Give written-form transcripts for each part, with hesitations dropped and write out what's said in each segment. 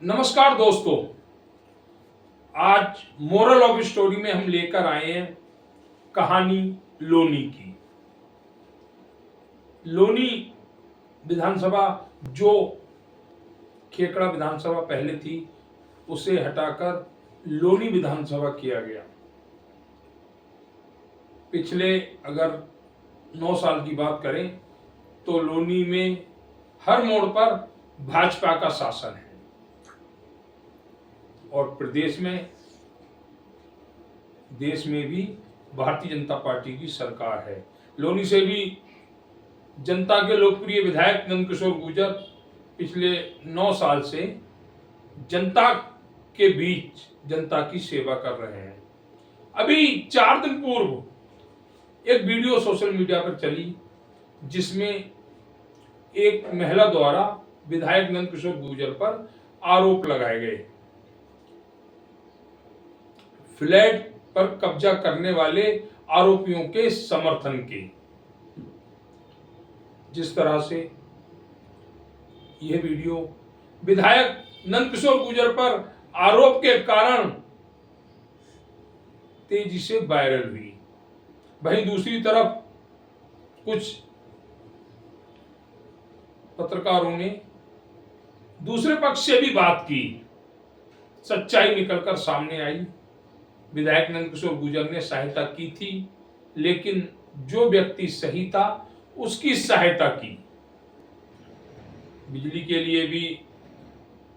नमस्कार दोस्तों, आज मोरल ऑफ स्टोरी में हम लेकर आए हैं कहानी लोनी की। लोनी विधानसभा, जो खेकड़ा विधानसभा पहले थी, उसे हटाकर लोनी विधानसभा किया गया। पिछले अगर 9 साल की बात करें तो लोनी में हर मोड़ पर भाजपा का शासन है और प्रदेश में, देश में भी भारतीय जनता पार्टी की सरकार है। लोनी से भी जनता के लोकप्रिय विधायक नंदकिशोर गुर्जर पिछले 9 साल से जनता के बीच जनता की सेवा कर रहे हैं। अभी 4 दिन पूर्व एक वीडियो सोशल मीडिया पर चली जिसमें एक महिला द्वारा विधायक नंदकिशोर गुर्जर पर आरोप लगाए गए। फ्लैट पर कब्जा करने वाले आरोपियों के समर्थन के। जिस तरह से यह वीडियो विधायक नंदकिशोर गुर्जर पर आरोप के कारण तेजी से वायरल हुई, वहीं दूसरी तरफ कुछ पत्रकारों ने दूसरे पक्ष से भी बात की। सच्चाई निकलकर सामने आई। विधायक नंदकिशोर गुर्जर ने सहायता की थी, लेकिन जो व्यक्ति सही था उसकी सहायता की। बिजली के लिए भी,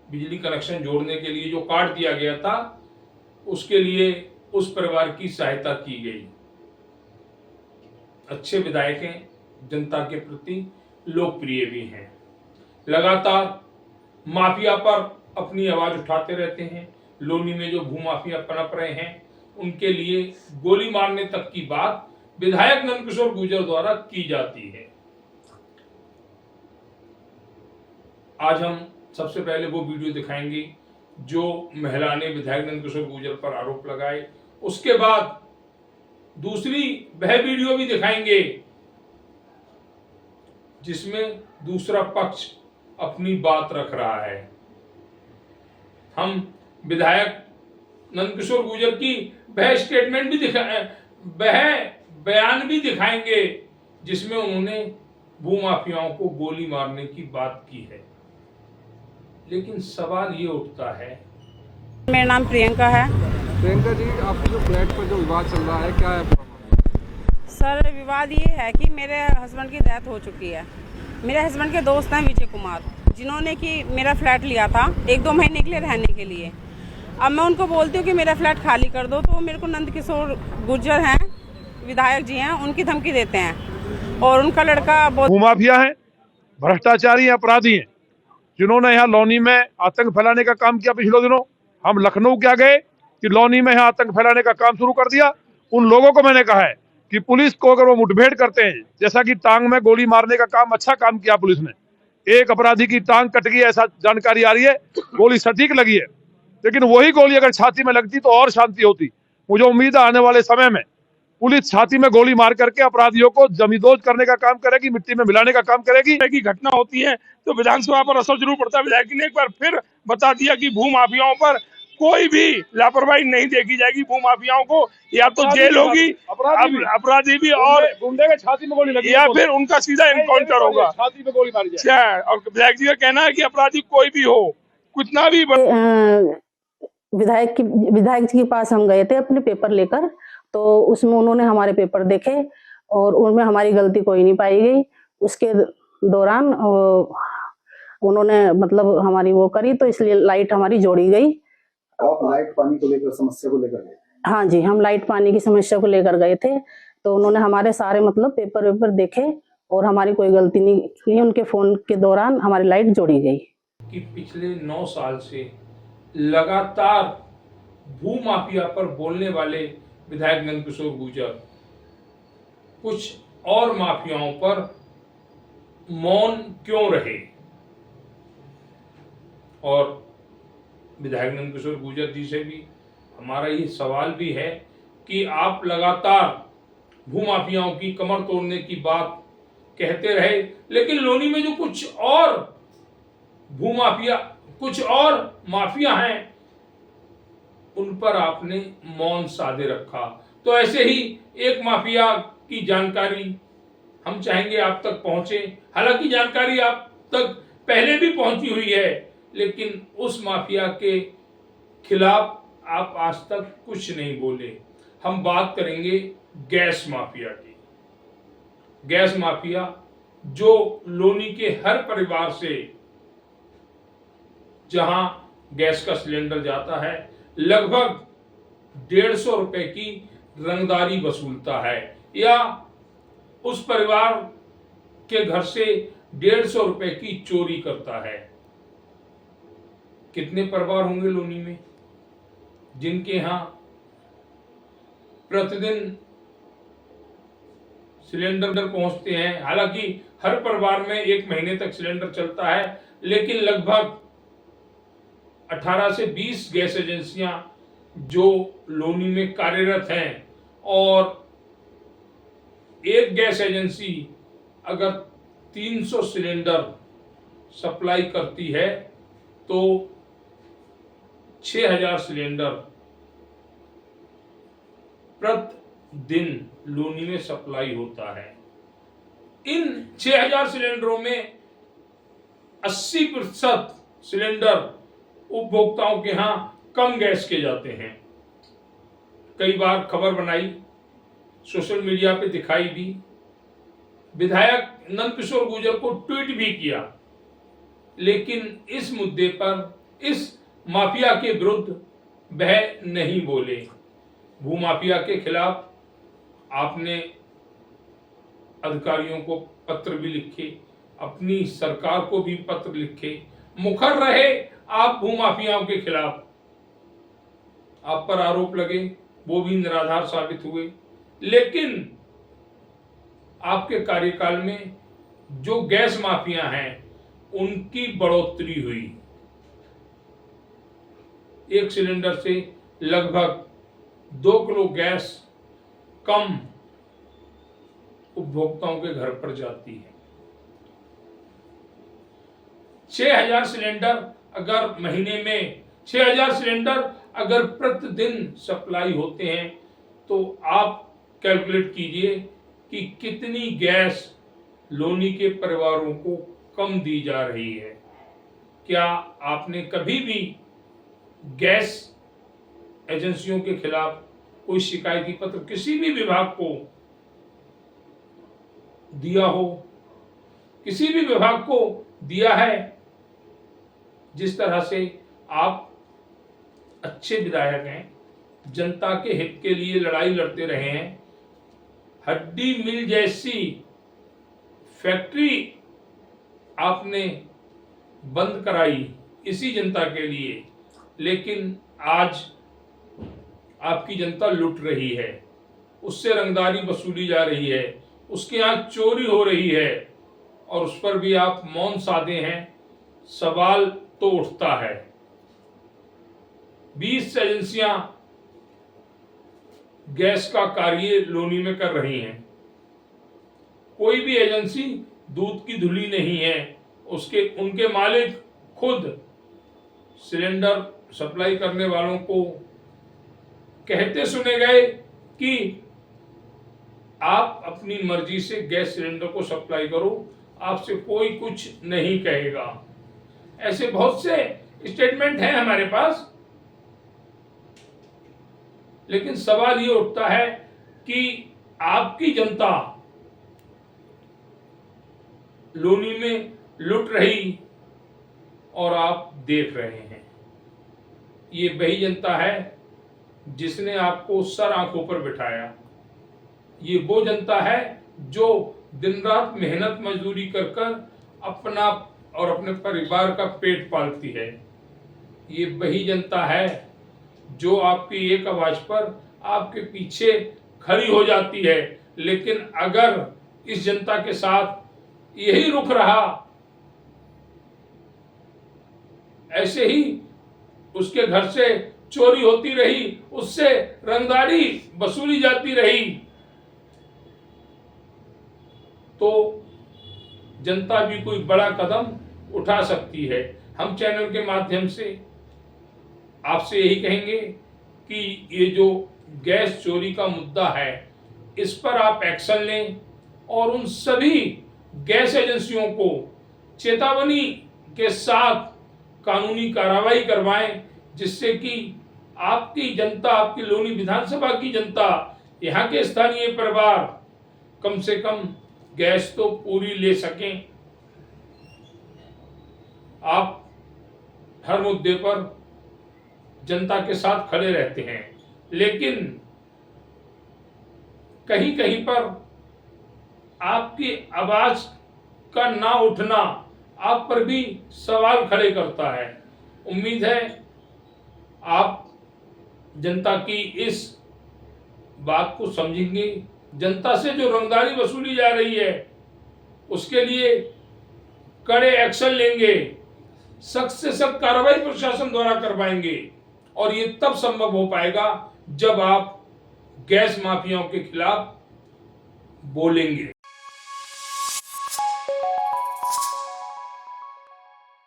बिजली कनेक्शन जोड़ने के लिए जो कार्ड दिया गया था, उसके लिए उस परिवार की सहायता की गई। अच्छे विधायक हैं, जनता के प्रति लोकप्रिय भी हैं, लगातार माफिया पर अपनी आवाज उठाते रहते हैं। लोनी में जो भूमाफिया पनप रहे हैं उनके लिए गोली मारने तक की बात विधायक नंदकिशोर गुर्जर द्वारा की जाती है। आज हम सबसे पहले वो वीडियो दिखाएंगे जो महिला ने विधायक नंदकिशोर गुर्जर पर आरोप लगाए। उसके बाद दूसरी वह वीडियो भी दिखाएंगे जिसमें दूसरा पक्ष अपनी बात रख रहा है। हम विधायक नंदकिशोर गुर्जर की वह स्टेटमेंट भी वह बयान भी दिखाएंगे जिसमें उन्होंने भूमाफियाओं को गोली मारने की बात की है। लेकिन सवाल ये उठता है। मेरा नाम प्रियंका है। प्रियंका जी, आपके जो फ्लैट पर जो विवाद चल रहा है, क्या है? सर, विवाद ये है कि मेरे हस्बैंड की डेथ हो चुकी है। मेरे हस्बैंड के दोस्त हैं विजय कुमार, जिन्होंने कि मेरा फ्लैट लिया था 1-2 महीने के लिए रहने के लिए। अब मैं उनको बोलती हूँ कि मेरा फ्लैट खाली कर दो, तो मेरे को नंदकिशोर गुर्जर हैं, विधायक जी हैं, उनकी धमकी देते हैं और उनका लड़का बहुत भूमाफिया है, भ्रष्टाचारी अपराधी हैं, जिन्होंने यहाँ लौनी में आतंक फैलाने का काम किया। पिछले दिनों हम लखनऊ क्या गए कि लौनी में यहाँ आतंक फैलाने का काम शुरू कर दिया। उन लोगों को मैंने कहा है कि पुलिस को अगर वो मुठभेड़ करते हैं, जैसा कि टांग में गोली मारने का काम, अच्छा काम किया पुलिस ने, एक अपराधी की टांग कट गई ऐसा जानकारी आ रही है, गोली सटीक लगी है, लेकिन वही गोली अगर छाती में लगती तो और शांति होती। मुझे उम्मीद है आने वाले समय में पुलिस छाती में गोली मार करके अपराधियों को जमींदोज करने का काम करेगी, मिट्टी में मिलाने का काम करेगी। की घटना होती है तो विधानसभा पर असर जरूर पड़ता है। विधायक ने एक बार फिर बता दिया कि भूमाफियाओं पर कोई भी लापरवाही नहीं देखी जाएगी। भूमाफियाओं को या तो जेल होगी, अपराधी भी, और गुंडे के छाती में गोली लगी, या फिर उनका सीधा एनकाउंटर होगा। छाती में गोली मारी जाए। और विधायक जी का कहना है कि अपराधी कोई भी हो, कितना भी विधायक जी के पास हम गए थे अपने पेपर लेकर, तो उसमें उन्होंने हमारे पेपर देखे और उनमें हमारी गलती कोई नहीं पाई गई। उसके दौरान उन्होंने मतलब हमारी वो करी, तो इसलिए लाइट हमारी जोड़ी गई। आप लाइट पानी को लेकर, समस्या को लेकर गए? हाँ जी, हम लाइट पानी की समस्या को लेकर गए थे, तो उन्होंने हमारे सारे मतलब पेपर देखे और हमारी कोई गलती नहीं की। उनके फोन के दौरान हमारी लाइट जोड़ी गई। कि पिछले 9 साल से लगातार भूमाफिया पर बोलने वाले विधायक नंदकिशोर गुर्जर कुछ और माफियाओं पर मौन क्यों रहे। और विधायक नंदकिशोर गुर्जर जी से भी हमारा ये सवाल भी है कि आप लगातार भूमाफियाओं की कमर तोड़ने की बात कहते रहे, लेकिन लोनी में जो कुछ और भूमाफिया, कुछ और माफिया हैं, उन पर आपने मौन साधे रखा। तो ऐसे ही एक माफिया की जानकारी हम चाहेंगे आप तक पहुंचे। हालांकि जानकारी आप तक पहले भी पहुंची हुई है, लेकिन उस माफिया के खिलाफ आप आज तक कुछ नहीं बोले। हम बात करेंगे गैस माफिया की। गैस माफिया जो लोनी के हर परिवार से जहां गैस का सिलेंडर जाता है लगभग 150 रुपए की रंगदारी वसूलता है, या उस परिवार के घर से 150 रुपए की चोरी करता है। कितने परिवार होंगे लोनी में जिनके यहां प्रतिदिन सिलेंडर पहुंचते हैं? हालांकि हर परिवार में 1 महीने तक सिलेंडर चलता है, लेकिन लगभग 18 से 20 गैस एजेंसियां जो लोनी में कार्यरत हैं, और एक गैस एजेंसी अगर 300 सिलेंडर सप्लाई करती है तो 6000 सिलेंडर प्रतिदिन लोनी में सप्लाई होता है। इन 6000 सिलेंडरों में 80% सिलेंडर उपभोक्ताओं के यहां कम गैस के जाते हैं। कई बार खबर बनाई, सोशल मीडिया पे दिखाई भी, विधायक नंदकिशोर गुर्जर को ट्वीट भी किया, लेकिन इस मुद्दे पर, इस माफिया के विरुद्ध वह नहीं बोले। भूमाफिया के खिलाफ आपने अधिकारियों को पत्र भी लिखे, अपनी सरकार को भी पत्र लिखे, मुखर रहे आप भूमाफियाओं के खिलाफ। आप पर आरोप लगे, वो भी निराधार साबित हुए, लेकिन आपके कार्यकाल में जो गैस माफिया हैं उनकी बढ़ोतरी हुई। एक सिलेंडर से लगभग 2 किलो गैस कम उपभोक्ताओं के घर पर जाती है। 6000 सिलेंडर अगर महीने में 6000 सिलेंडर अगर प्रतिदिन सप्लाई होते हैं तो आप कैलकुलेट कीजिए कि कितनी गैस लोनी के परिवारों को कम दी जा रही है। क्या आपने कभी भी गैस एजेंसियों के खिलाफ कोई शिकायती पत्र किसी भी विभाग को दिया हो? किसी भी विभाग को दिया है? जिस तरह से आप अच्छे विधायक हैं, जनता के हित के लिए लड़ाई लड़ते रहे हैं, हड्डी मिल जैसी फैक्ट्री आपने बंद कराई इसी जनता के लिए, लेकिन आज आपकी जनता लुट रही है, उससे रंगदारी वसूली जा रही है, उसके यहाँ चोरी हो रही है, और उस पर भी आप मौन साधे हैं। सवाल तो उठता है। 20 एजेंसियां गैस का कार्य लोनी में कर रही हैं। कोई भी एजेंसी दूध की धुली नहीं है। उनके मालिक खुद सिलेंडर सप्लाई करने वालों को कहते सुने गए कि आप अपनी मर्जी से गैस सिलेंडर को सप्लाई करो, आपसे कोई कुछ नहीं कहेगा। ऐसे बहुत से स्टेटमेंट हैं हमारे पास, लेकिन सवाल ये उठता है कि आपकी जनता लोनी में लुट रही और आप देख रहे हैं। ये वही जनता है जिसने आपको सर आंखों पर बिठाया। ये वो जनता है जो दिन रात मेहनत मजदूरी कर कर अपना और अपने परिवार का पेट पालती है। ये वही जनता है जो आपकी एक आवाज पर आपके पीछे खड़ी हो जाती है। लेकिन अगर इस जनता के साथ यही रुख रहा, ऐसे ही उसके घर से चोरी होती रही, उससे रंगदारी वसूली जाती रही, तो जनता भी कोई बड़ा कदम उठा सकती है। हम चैनल के माध्यम से आपसे यही कहेंगे कि ये जो गैस चोरी का मुद्दा है इस पर आप एक्शन लें और उन सभी गैस एजेंसियों को चेतावनी के साथ कानूनी कार्रवाई करवाएं, जिससे कि आपकी जनता, आपकी लोनी विधानसभा की जनता, यहाँ के स्थानीय परिवार कम से कम गैस तो पूरी ले सकें। आप हर मुद्दे पर जनता के साथ खड़े रहते हैं, लेकिन कहीं कहीं पर आपकी आवाज का ना उठना आप पर भी सवाल खड़े करता है। उम्मीद है आप जनता की इस बात को समझेंगे। जनता से जो रंगदारी वसूली जा रही है उसके लिए कड़े एक्शन लेंगे, सख्त से सख्त कार्रवाई प्रशासन द्वारा करवाएंगे और ये तब संभव हो पाएगा जब आप गैस माफियाओं के खिलाफ बोलेंगे।